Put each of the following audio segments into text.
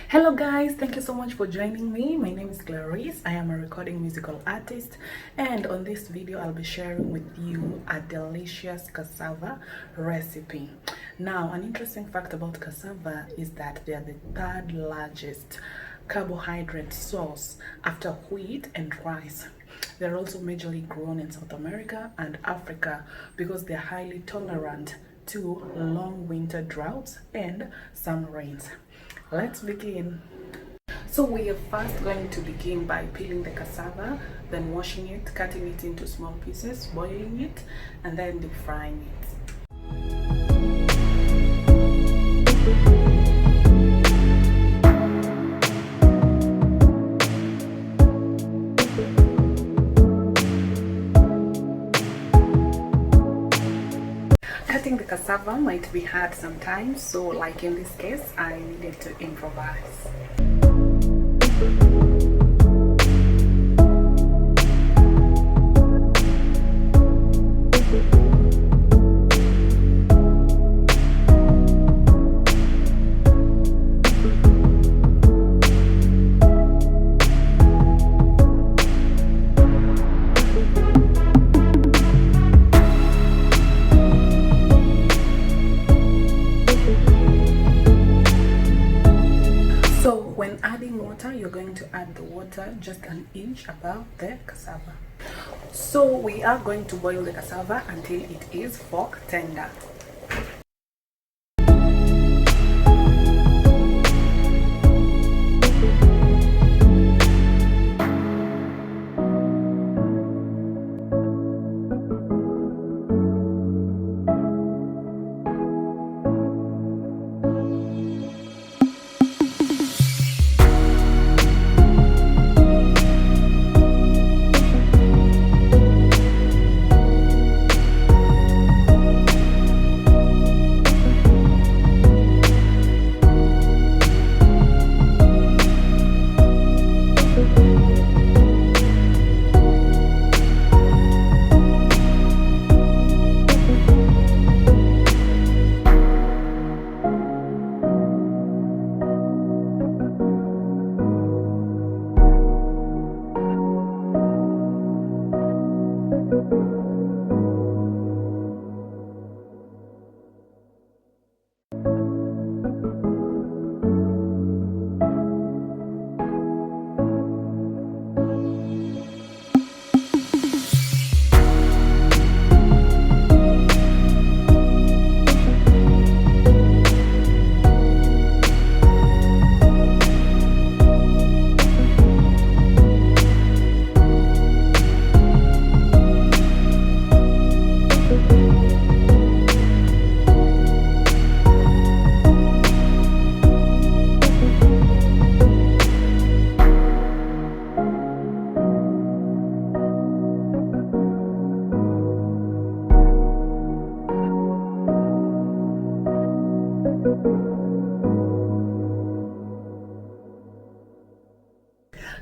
Hello guys, thank you so much for joining me. My name is Qlaryce. I am a recording musical artist, and on this video I'll be sharing with you a delicious cassava recipe. Now, an interesting fact about cassava is that they are the third largest carbohydrate source after wheat and rice. They're also majorly grown in South America and Africa because they're highly tolerant to long winter droughts and some rains. Let's begin. So we are first going to begin by peeling the cassava, then washing it, cutting it into small pieces, boiling it, and then deep frying it. Cutting the cassava might be hard sometimes, so like in this case, I needed to improvise. So when adding water, you're going to add the water just an inch above the cassava. So we are going to boil the cassava until it is fork tender.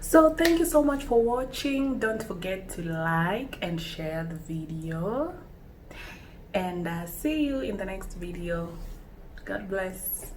So thank you so much for watching. Don't forget to like and share the video, and see you in the next video. God bless.